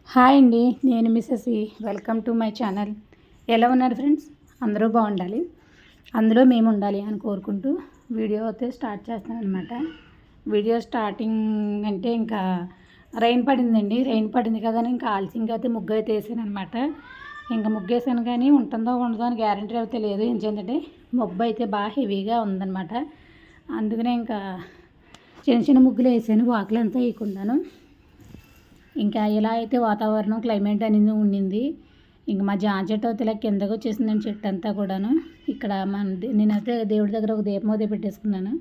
Hi అండి, నేను missus welcome to my channel. ఎలా ఉన్నారు ఫ్రెండ్స్? అందరూ బాగుండాలి, అందులో మేము ఉండాలి అని కోరుకుంటూ వీడియో అయితే స్టార్ట్ చేస్తాను అనమాట. వీడియో స్టార్టింగ్ అంటే ఇంకా రైన్ పడింది కదా అని ఇంకా ఆలస్యంగా అయితే ముగ్గు అయితే వేసాను అనమాట. ఇంకా ముగ్గు వేసాను కానీ ఉంటుందో ఉండదో అని గ్యారంటీ అయితే లేదు. ఏంటంటే మబ్బు అయితే బాగా హెవీగా ఉందన్నమాట. అందుకనే ఇంకా చిన్న చిన్న ముగ్గులు వేసాను, వాకిలు అంతా వేయకుండాను. ఇంకా ఇలా అయితే వాతావరణం క్లైమేట్ అనేది ఉండింది. ఇంకా మా జామ చెట్టు అయితే ఇలా కిందకు వచ్చేసిందండి, చెట్టు అంతా కూడాను. ఇక్కడ నేనైతే దేవుడి దగ్గర ఒక దీపం అయితే పెట్టేసుకున్నాను.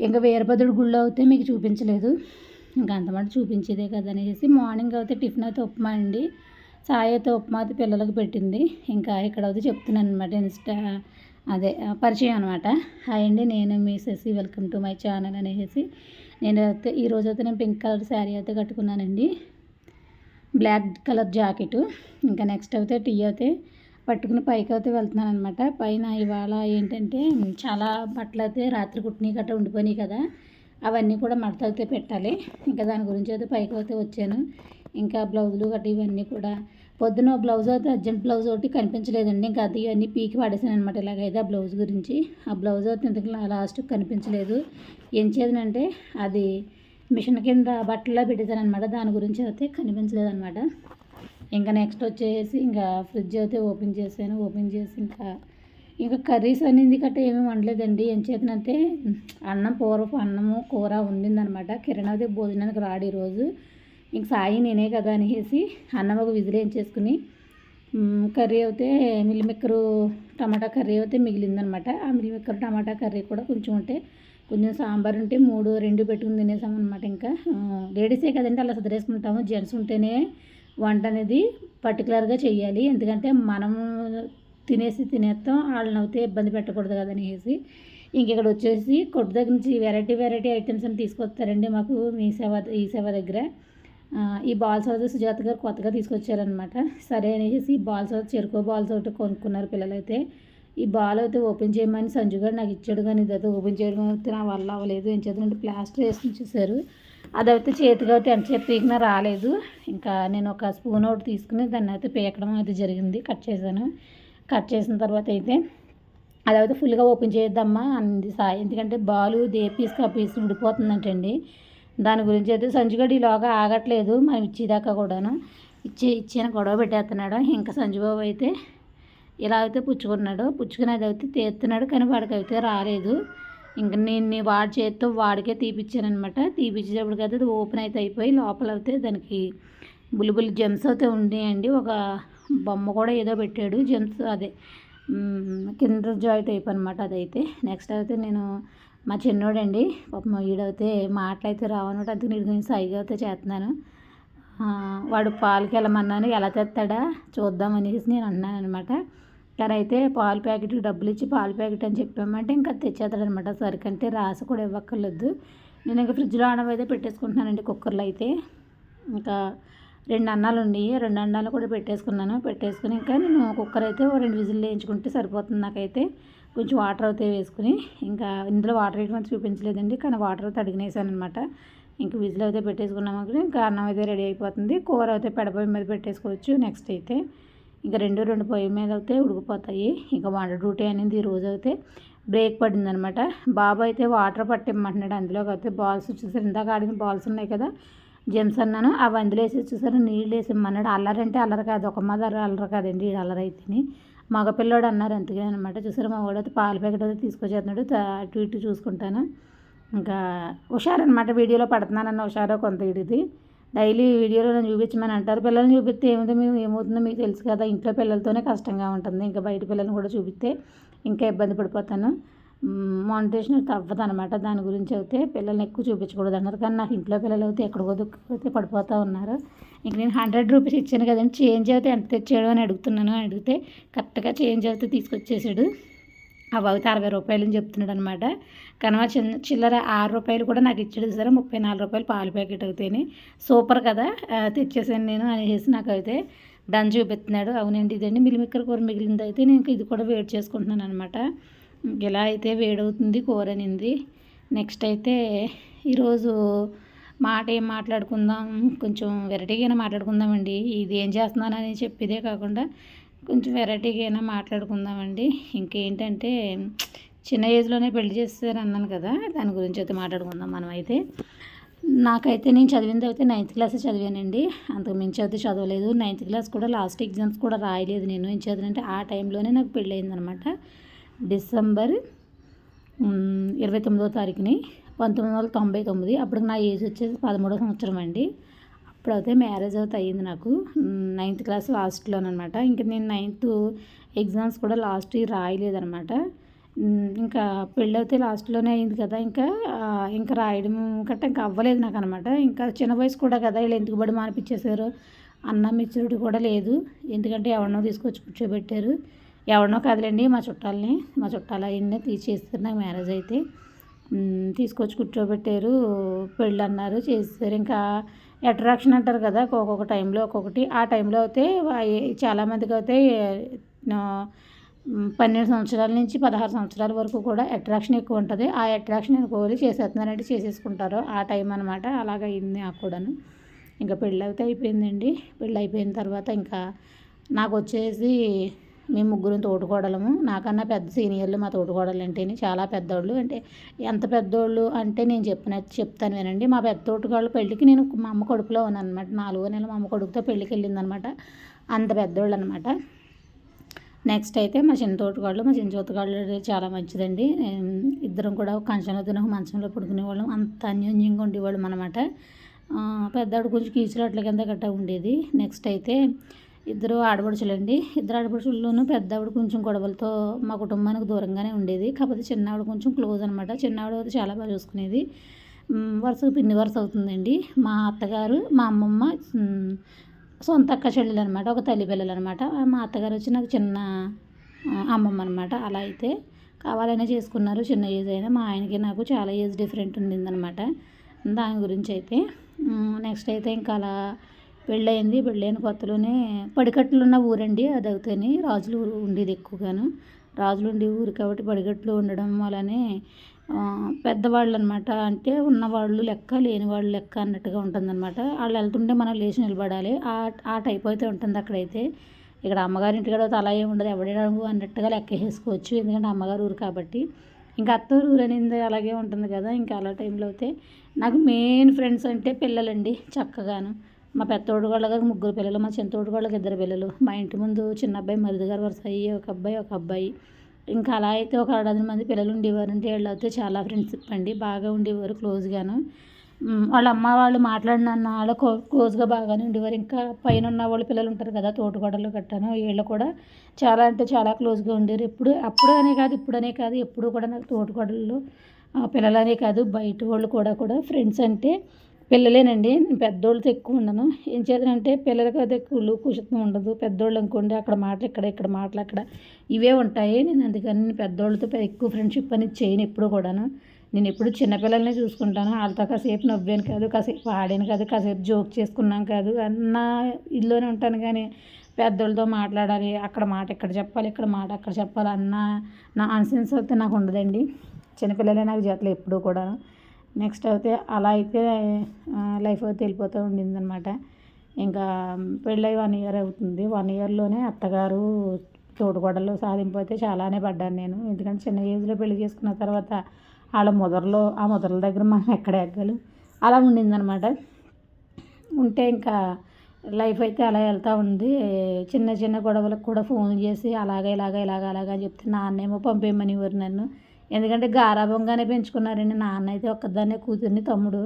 ఇంకా వీరభద్రుడి గుళ్ళో అయితే మీకు చూపించలేదు, ఇంకా అంతమాట చూపించేదే కదా అనేసి మార్నింగ్ అయితే టిఫిన్ అయితే ఉప్మా అండి. సాయి అయితే ఉప్మా అయితే పిల్లలకు పెట్టింది. ఇంకా ఇక్కడ అయితే చెప్తున్నాను అనమాట, పరిచయం అనమాట. హాయ్ అండి, నేను missus welcome to my channel అనేసి నేనైతే ఈరోజైతే నేను పింక్ కలర్ శారీ అయితే కట్టుకున్నానండి, బ్లాక్ కలర్ జాకెట్. ఇంకా నెక్స్ట్ అయితే టీ అయితే పట్టుకుని పైకి అయితే వెళ్తున్నాను అనమాట. పైన ఇవాళ ఏంటంటే చాలా బట్టలు అయితే రాత్రి కుట్టినవి గట్రా ఉండిపోయినాయి కదా, అవన్నీ కూడా మడత అయితే పెట్టాలి. ఇంకా దాని గురించి అయితే పైకి అయితే వచ్చాను. ఇంకా బ్లౌజులు గట్రా ఇవన్నీ కూడా పొద్దున బ్లౌజ్ అయితే అర్జెంట్ బ్లౌజ్ ఒకటి కనిపించలేదండి. ఇంకా అది అన్నీ పీకి పడేసాను అనమాట. ఇలాగైతే ఆ బ్లౌజ్ గురించి, ఆ బ్లౌజ్ అయితే ఇంతకు లాస్ట్కి కనిపించలేదు. ఏం చేయాలంటే అది మిషన్ కింద బట్టల్లో పెట్టేశాను అనమాట, దాని గురించి అయితే కనిపించలేదు అనమాట. ఇంకా నెక్స్ట్ వచ్చేసి ఇంకా ఫ్రిడ్జ్ అయితే ఓపెన్ చేశాను. ఓపెన్ చేసి ఇంకా కర్రీస్ అనేది గట్రా ఏమీ వండలేదండి. ఏం చేతనంటే అన్నము కూర ఉండిందనమాట. కిరణ్ అయితే భోజనానికి రాడు ఈరోజు. ఇంక సాయి నేనే కదా అనేసి అన్నం ఒక విజిల్ వేయించేసుకుని కర్రీ అయితే మిల్లిమిక్కరు టమాటా కర్రీ అయితే మిగిలిందనమాట. ఆ మిల్లిమిక్కరు టమాటా కర్రీ కూడా కొంచెం ఉంటే, కొంచెం సాంబార్ ఉంటే 2 పెట్టుకుని తినేసామన్నమాట. ఇంకా లేడీసే కదండి అలా సదిరేసుకుంటాము. జెంట్స్ ఉంటేనే వంట అనేది పర్టికులర్గా చెయ్యాలి. ఎందుకంటే మనము తినేస్తాం, వాళ్ళని అయితే ఇబ్బంది పెట్టకూడదు కదా అనేసి. ఇంక ఇక్కడ వచ్చేసి కొట్టు దగ్గర నుంచి వెరైటీ ఐటమ్స్ అని తీసుకొస్తారండి మాకు ఈ సేవ దగ్గర. ఈ బాల్స్ అయితే సుజాత గారు కొత్తగా తీసుకొచ్చారనమాట. సరే అనేసి ఈ బాల్స్ అయితే చెరుకు బాల్స్ ఒకటి కొనుక్కున్నారు పిల్లలైతే. ఈ బాల్ అయితే ఓపెన్ చేయమని సంజు గారు నాకు ఇచ్చాడు, కానీ ఇదైతే ఓపెన్ చేయడం అయితే నా వల్ల అవ్వలేదు. ఏం చేద్దామంటే ప్లాస్టర్ వేసి ఉంచేసారు. అదైతే చేతిగా అయితే ఎంతసేపు పీకినా రాలేదు. ఇంకా నేను ఒక స్పూన్ ఒకటి తీసుకుని దాన్ని అయితే పీకడం అయితే జరిగింది. కట్ చేశాను. కట్ చేసిన తర్వాత అయితే అదైతే ఫుల్గా ఓపెన్ చేద్దామా అంది సాయి. ఎందుకంటే బాలు పీస్ విడిపోతుందంటండి. దాని గురించి అయితే సంజుగడు ఈలోగా ఆగట్లేదు, మనం ఇచ్చేదాకా కూడాను ఇచ్చిన గొడవ పెట్టేస్తున్నాడు. ఇంకా సంజుబాబు అయితే ఇలా అయితే పుచ్చుకుని అది అయితే తీస్తున్నాడు, కానీ వాడికి అయితే రాలేదు. ఇంకా నేను వాడి చేతితో వాడికే తీపిచ్చానమాట. తీపిచ్చేటప్పటికైతే అది ఓపెన్ అయితే అయిపోయి లోపల అయితే దానికి బుల్లి జెమ్స్ అయితే ఉన్నాయండి. ఒక బొమ్మ కూడా ఏదో పెట్టాడు, జెమ్స్ అదే కిండర్ జాయ్ టైప్ అనమాట అదైతే. నెక్స్ట్ అయితే నేను మా చిన్నోడండి పాపం వీడైతే మాటలైతే రావనమాట. అందుకు నీడి గురించి సైగా అయితే చేస్తున్నాను. వాడు పాలకి వెళ్ళమన్నాను, ఎలా తెస్తాడా చూద్దాం అనేసి నేను అన్నాను అనమాట. కానీ అయితే పాలు ప్యాకెట్ డబ్బులు ఇచ్చి పాలు ప్యాకెట్ అని చెప్పామంటే ఇంకా తెచ్చేస్తాడనమాట. సరికంటే రాసి కూడా ఇవ్వక్కర్లేదు. నేను ఇంకా ఫ్రిడ్జ్లో అన్నం అయితే పెట్టేసుకుంటున్నానండి, కుక్కర్లో అయితే. ఇంకా 2 అన్నాలు ఉన్నాయి, 2 అన్నాలు కూడా పెట్టేసుకుని ఇంకా నేను కుక్కర్ అయితే 2 విజిల్లు వేయించుకుంటే సరిపోతుంది నాకైతే. కొంచెం వాటర్ అయితే వేసుకుని, ఇంకా ఇందులో వాటర్ వేయడం చూపించలేదండి, కానీ వాటర్ అయితే అడిగినేసాను అనమాట. ఇంకా విజిల్ అయితే పెట్టేసుకున్నాము. ఇంకా అన్నం అయితే రెడీ అయిపోతుంది. కూర అయితే పెడపొయ్యి మీద పెట్టేసుకోవచ్చు. నెక్స్ట్ అయితే ఇంకా 2 పొయ్యి మీద అయితే ఉడికిపోతాయి. ఇంకా వంట డ్యూటీ అనేది ఈరోజు అయితే బ్రేక్ పడిందనమాట. బాబు అయితే వాటర్ పట్టిమ్మంటున్నాడు. అందులోకి అయితే బాల్స్ చూసారు, ఇందాక ఆడిన బాల్స్ ఉన్నాయి కదా జెమ్స్ అన్నాను, అవి అందులో వేసి చూసారు, నీళ్ళు వేసి ఇమ్మన్నాడు. అల్లరంటే అల్లరి కాదు, ఒక మదర్ అల్లరి కాదండి, అల్లరి అయితేని మగపిల్లోడు అన్నారు అంతగా అనమాట. చూసారు మా వాడు అయితే పాల ప్యాకెట్ అయితే తీసుకొచ్చేస్తున్నాడు. అటు ఇటు చూసుకుంటాను. ఇంకా హుషారనమాట, వీడియోలో పడుతున్నానన్న హుషారో కొంత ఇది. డైలీ వీడియోలో నేను చూపించమని అంటారు. పిల్లల్ని చూపిస్తే ఏమవుతుందో మీకు తెలుసు కదా, ఇంట్లో పిల్లలతోనే కష్టంగా ఉంటుంది. ఇంకా బయట పిల్లల్ని కూడా చూపిస్తే ఇంకా ఇబ్బంది పడిపోతాను. మానిటేషన్ తవ్వదు అనమాట. దాని గురించి అయితే పిల్లల్ని ఎక్కువ చూపించకూడదు అన్నారు, కానీ నాకు ఇంట్లో పిల్లలు అయితే ఎక్కడికో దుక్కుపోతే పడిపోతూ ఉన్నారు. ఇంక నేను 100 రూపీస్ ఇచ్చాను కదండి, చేంజ్ అయితే ఎంత తెచ్చాడు అని అడిగితే కరెక్ట్గా చేంజ్ అయితే తీసుకొచ్చేసాడు. అవి అయితే 60 రూపాయలు అని చెప్తున్నాడు అనమాట. కానీ మా చిల్లర 6 రూపాయలు కూడా నాకు ఇచ్చాడు సరే. 34 రూపాయలు పాల ప్యాకెట్ అవుతాయి. సూపర్ కదా, తెచ్చేసాను నేను అనేసి నాకైతే డన్ చూపిస్తున్నాడు. అవునండి, ఇదండి మిల్లిమిక్కర కూర మిగిలింది అయితే నేను ఇది కూడా వేడి చేసుకుంటున్నాను అనమాట. ఇలా అయితే వేడవుతుంది కూర అనేది. నెక్స్ట్ అయితే ఈరోజు మాట ఏం మాట్లాడుకుందాం, కొంచెం వెరైటీగా మాట్లాడుకుందామండి. ఇది ఏం చేస్తున్నానని చెప్పేదే కాకుండా కొంచెం వెరైటీగా మాట్లాడుకుందామండి. ఇంకేంటంటే చిన్న ఏజ్లోనే పెళ్లి చేస్తారు అన్నాను కదా, దాని గురించి అయితే మాట్లాడుకుందాం మనం అయితే. నాకైతే నేను చదివింది అయితే 9th క్లాస్ చదివానండి. అంతకు మించి అయితే చదవలేదు. 9th క్లాస్ కూడా లాస్ట్ ఎగ్జామ్స్ కూడా రాయలేదు నేను. ఏం చదివానంటే ఆ టైంలోనే నాకు పెళ్ళి అయిందనమాట. డిసెంబర్ 29వ తారీఖుని 1999. అప్పటికి నా ఏజ్ వచ్చేసి 13వ సంవత్సరం అండి. అప్పుడైతే మ్యారేజ్ అయితే అయ్యింది నాకు 9th క్లాస్ లాస్ట్లోనమాట. ఇంకా నేను 9th ఎగ్జామ్స్ కూడా లాస్ట్ రాయలేదనమాట. ఇంకా పెళ్ళి అయితే లాస్ట్లోనే అయింది కదా, ఇంకా రాయడం గట్టా ఇంకా అవ్వలేదు నాకు అనమాట. ఇంకా చిన్న వయసు కూడా కదా, వీళ్ళు ఎందుకు బడి మానిపించేశారు అన్న మెచ్యూరిటీ కూడా లేదు. ఎందుకంటే ఎవరినో తీసుకొచ్చి కూర్చోబెట్టారు. ఎవరినో కదలండి, మా చుట్టాలు అవన్నీ తీసేస్తారు. నాకు మ్యారేజ్ అయితే తీసుకొచ్చి కూర్చోబెట్టారు, పెళ్ళి అన్నారు, చేసేసారు. ఇంకా అట్రాక్షన్ అంటారు కదా, ఒక్కొక్క టైంలో ఒక్కొక్కటి. ఆ టైంలో అయితే చాలామందికి అయితే 12 సంవత్సరాల నుంచి 16 సంవత్సరాల వరకు కూడా అట్రాక్షన్ ఎక్కువ ఉంటుంది. ఆ అట్రాక్షన్ కోరి చేసేస్తున్నారంటే చేసేసుకుంటారు. ఆ టైం అనమాట. అలాగ అయింది నాకు కూడాను. ఇంకా పెళ్ళి అయితే అయిపోయిందండి. పెళ్ళి అయిపోయిన తర్వాత ఇంకా నాకు వచ్చేసి మేము ముగ్గురం తోటికోడలము. నాకన్నా పెద్ద సీనియర్లు మా తోటికోడలు అంటేనే చాలా పెద్దోళ్ళు. అంటే ఎంత పెద్దోళ్ళు అంటే నేను చెప్తాను వినండి. మా పెద్ద తోటికోడలు పెళ్ళికి నేను మా అమ్మ కడుపులో ఉన్నాను అనమాట. 4వ నెల మా అమ్మ కొడుకుతో పెళ్ళికి వెళ్ళిందనమాట. అంత పెద్దోళ్ళు అనమాట. నెక్స్ట్ అయితే మా చిన్న తోటికోడలు చాలా మంచిదండి. ఇద్దరం కూడా కంచంలో తిన మంచంలో పడుకునేవాళ్ళం. అంత అన్యోన్యంగా ఉండేవాళ్ళం అనమాట. పెద్దవాడు కొంచెం కీచులాట్ల కింద గట్టా ఉండేది. నెక్స్ట్ అయితే ఇద్దరు ఆడపడుచులండి. ఇద్దరు ఆడపడుచుల్లోనూ పెద్దవాడు కొంచెం గొడవలతో మా కుటుంబానికి దూరంగానే ఉండేది. కాకపోతే చిన్నవాడు కొంచెం క్లోజ్ అనమాట. చిన్నవాడు అయితే చాలా బాగా చూసుకునేది. వరుసకు పిన్ని వరుస అవుతుందండి. మా అత్తగారు, మా అమ్మమ్మ సొంత అక్క చెల్లెలు అనమాట. ఒక తల్లి పిల్లలు అనమాట. మా అత్తగారు వచ్చి నాకు చిన్న అమ్మమ్మ అనమాట. అలా అయితే కావాలనే చేసుకున్నారు. చిన్న ఏజ్ అయినా మా ఆయనకి నాకు చాలా ఏజ్ డిఫరెంట్ ఉండిందనమాట. దాని గురించి అయితే నెక్స్ట్ అయితే ఇంకా అలా పెళ్ళయింది. పెళ్ళైన కొత్తలోనే పడికట్లు ఉన్న ఊరండి అది అవుతాయని. రాజులు ఉండేది ఎక్కువగాను. రాజులు ఉండే ఊరు కాబట్టి పడిగట్లు ఉండడం వల్లనే పెద్దవాళ్ళు అనమాట. అంటే ఉన్నవాళ్ళు లెక్క, లేని వాళ్ళు లెక్క అన్నట్టుగా ఉంటుందన్నమాట. వాళ్ళు వెళ్తుంటే మనం లేచి నిలబడాలి. ఆ టైప్ అయితే ఉంటుంది అక్కడైతే. ఇక్కడ అమ్మగారి ఇంటికాడ అయితే అలా ఏమి ఉండదు. ఎవడేడు అన్నట్టుగా లెక్క వేసుకోవచ్చు. ఎందుకంటే అమ్మగారు ఊరు కాబట్టి. ఇంకా అత్తూరు ఊరు అనేది అలాగే ఉంటుంది కదా. ఇంకా అలా టైంలో అయితే నాకు మెయిన్ ఫ్రెండ్స్ అంటే పిల్లలండి. చక్కగాను మా పెద్ద తోడుగోళ్ళకి 3 పిల్లలు, మా చిన్న తోడుగోళ్ళకి 2 పిల్లలు. మా ఇంటి ముందు చిన్న అబ్బాయి మరిది గారు వరుస అయ్యి ఒక అబ్బాయి. ఇంకా అలా అయితే ఒక 6 మంది పిల్లలు ఉండేవారు. అంటే వాళ్ళు అయితే చాలా ఫ్రెండ్షిప్ అండి. బాగా ఉండేవారు క్లోజ్గాను. వాళ్ళ అమ్మ వాళ్ళు మాట్లాడిన వాళ్ళు క్లోజ్గా బాగానే ఉండేవారు. ఇంకా పైన ఉన్న వాళ్ళు పిల్లలు ఉంటారు కదా, తోటికోడలు గట్టాను, వీళ్ళు కూడా చాలా అంటే చాలా క్లోజ్గా ఉండేవారు. అప్పుడు అనే కాదు, ఇప్పుడనే కాదు, ఎప్పుడు కూడా నాకు తోటికోడళ్ళు పిల్లలనే కాదు, బయట వాళ్ళు కూడా ఫ్రెండ్స్ అంటే పిల్లలేనండి. నేను పెద్దోళ్ళతో ఎక్కువ ఉండను. ఏం చేద్దానంటే పిల్లలకి అయితే కుషితం ఉండదు. పెద్దోళ్ళు అనుకోండి అక్కడ మాటలు ఇక్కడ మాటలు అక్కడ ఇవే ఉంటాయి. నేను అందుకని పెద్దోళ్ళతో ఎక్కువ ఫ్రెండ్షిప్ అనేది చేయను ఎప్పుడు కూడాను. నేను ఎప్పుడు చిన్నపిల్లలనే చూసుకుంటాను. వాళ్ళతో కాసేపు నవ్వాను కాదు, కాసేపు ఆడాను కాదు, కాసేపు జోక్ చేసుకున్నాం కాదు, అన్న ఇల్లునే ఉంటాను. కానీ పెద్దోళ్ళతో మాట్లాడాలి, అక్కడ మాట ఇక్కడ చెప్పాలి, ఇక్కడ మాట అక్కడ చెప్పాలి అన్న నాన్సెన్స్ అయితే నాకు ఉండదండి. చిన్నపిల్లలే నాకు జతలు ఎప్పుడూ కూడా. నెక్స్ట్ అయితే అలా అయితే లైఫ్ అయితే వెళ్ళిపోతూ ఉండిందనమాట. ఇంకా పెళ్ళై 1 ఇయర్ అవుతుంది. 1 ఇయర్లోనే అత్తగారు తోడుకోడలు సాధింపు అయితే చాలానే పడ్డాను నేను. ఎందుకంటే చిన్న ఏజ్లో పెళ్లి చేసుకున్న తర్వాత వాళ్ళ ఆ ముదర్ల దగ్గర మనం ఎక్కడ ఎగ్గలు అలా ఉండిందనమాట. ఉంటే ఇంకా లైఫ్ అయితే అలా వెళ్తూ ఉంది. చిన్న గొడవలకు కూడా ఫోన్ చేసి ఇలాగ అని చెప్తే నాన్నేమో పంపేయమనేవారు నన్ను. ఎందుకంటే గారాబంగానే పెంచుకున్నారండి. నాన్న అయితే ఒక్కదాన్నే కూతుర్ని, తమ్ముడు.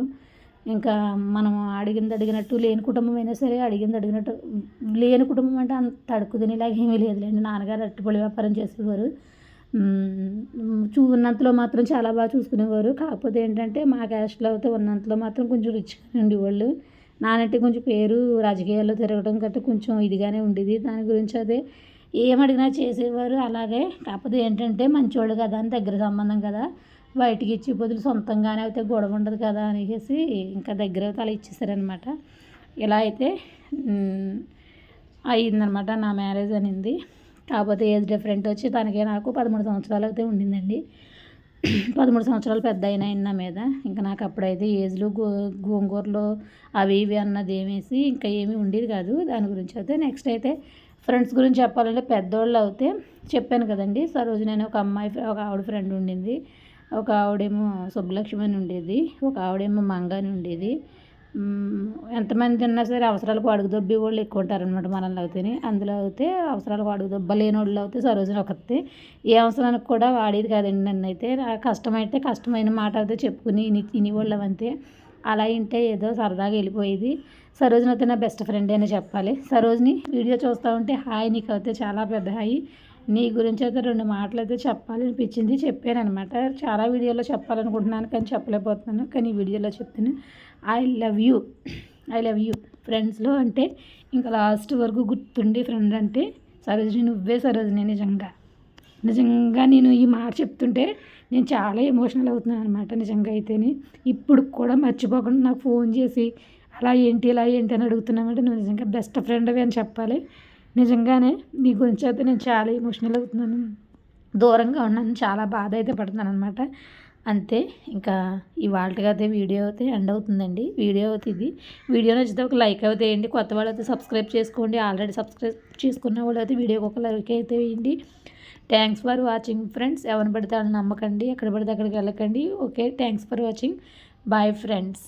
ఇంకా మనం అడిగినట్టు లేని కుటుంబం అయినా సరే అడిగినట్టు లేని కుటుంబం అంటే అంత అడుక్కుతినేలాగా ఏమీ లేదులేండి. నాన్నగారు అరటిపళ్ళు వ్యాపారం చేసేవారు. ఉన్నంతలో మాత్రం చాలా బాగా చూసుకునేవారు. కాకపోతే ఏంటంటే మా క్యాస్ట్లో అయితే ఉన్నంతలో మాత్రం కొంచెం రిచ్గానే ఉండేవాళ్ళు. నానంటే కొంచెం పేరు, రాజకీయాల్లో తిరగడం గట్రా కొంచెం ఇదిగానే ఉండేది. దాని గురించి అదే ఏమడిగినా చేసేవారు అలాగే. కాకపోతే ఏంటంటే మంచివాళ్ళు కదా అని, దగ్గర సంబంధం కదా, బయటికి ఇచ్చి బదులు సొంతంగానే అయితే గొడవ ఉండదు కదా అనేసి ఇంకా దగ్గర అయితే అలా ఇచ్చేసారనమాట. ఇలా అయితే అయ్యిందనమాట నా మ్యారేజ్ అనేది. కాకపోతే ఏజ్ డిఫరెంట్ వచ్చి తనకే నాకు 13 సంవత్సరాలు అయితే ఉండిందండి. 13 సంవత్సరాలు పెద్ద అయినా నా మీద. ఇంకా నాకు అప్పుడైతే ఏజ్‌లు గోంగూరలు అవి ఇవి అన్నది ఏమేసి ఇంకా ఏమీ ఉండేది కాదు. దాని గురించి అయితే నెక్స్ట్ అయితే ఫ్రెండ్స్ గురించి చెప్పాలంటే పెద్దోళ్ళు అయితే చెప్పాను కదండీ! సరోజిని అని ఒక ఆవిడ ఫ్రెండ్ ఉండింది. ఒక ఆవిడేమో సుబ్బలక్ష్మి అని ఉండేది. ఒక ఆవిడేమో మంగ అని ఉండేది. ఎంతమంది ఉన్నా సరే అవసరాలకు అడుగు దొబ్బేవాళ్ళు ఎక్కువ ఉంటారనమాట మనల్ని అయితేని. అందులో అయితే అవసరాలకు అడుగు దొబ్బలేనోళ్ళు అయితే సరోజిని ఒకత్తే. ఏ అవసరానికి కూడా వాడేది కాదండి నన్నైతే. కష్టమైతే కష్టమైన మాట అయితే చెప్పుకుని ఇనేవాళ్ళం అంతే. అలా ఇంటే ఏదో సరదాగా వెళ్ళిపోయేది. సరోజిని అయితే నా బెస్ట్ ఫ్రెండే అని చెప్పాలి. సరోజిని వీడియో చూస్తూ ఉంటే హాయ్, నీకైతే చాలా పెద్ద హాయ్. నీ గురించి అయితే 2 మాటలు అయితే చెప్పాలనిపించింది, చెప్పాననమాట. చాలా వీడియోలో చెప్పాలనుకుంటున్నాను కానీ చెప్పలేకపోతున్నాను. కానీ ఈ వీడియోలో చెప్తాను. I love you, I love you. ఫ్రెండ్స్లో అంటే ఇంకా లాస్ట్ వరకు గుర్తుండి ఫ్రెండ్ అంటే సరోజిని, నువ్వే సరోజిని. నిజంగా నేను ఈ మాట చెప్తుంటే నేను చాలా ఎమోషనల్ అవుతున్నాను అనమాట. నిజంగా అయితేనే ఇప్పుడు కూడా మర్చిపోకుండా నాకు ఫోన్ చేసి అలా ఏంటి ఇలా ఏంటి అని అడుగుతున్నామంటే నువ్వు నిజంగా బెస్ట్ ఫ్రెండ్వి అని చెప్పాలి. నిజంగానే నీ గురించి అయితే నేను చాలా ఎమోషనల్ అవుతున్నాను. దూరంగా ఉన్నాను, చాలా బాధ అయితే పడుతున్నాను అనమాట. అంతే, ఇంకా ఇవాళకి అయితే వీడియో అయితే ఎండ్ అవుతుందండి. వీడియో అవుతుంది. వీడియో నచ్చితే ఒక లైక్ అయితే వేయండి. కొత్త వాళ్ళు అయితే సబ్స్క్రైబ్ చేసుకోండి. ఆల్రెడీ సబ్స్క్రైబ్ చేసుకున్న వాళ్ళు అయితే వీడియోకి ఒక లైక్ అయితే వేయండి. Thanks for watching friends. ఎవరిని పడితే వాళ్ళని నమ్మకండి, ఎక్కడ పడితే అక్కడికి వెళ్ళకండి. Okay, thanks for watching. Bye friends.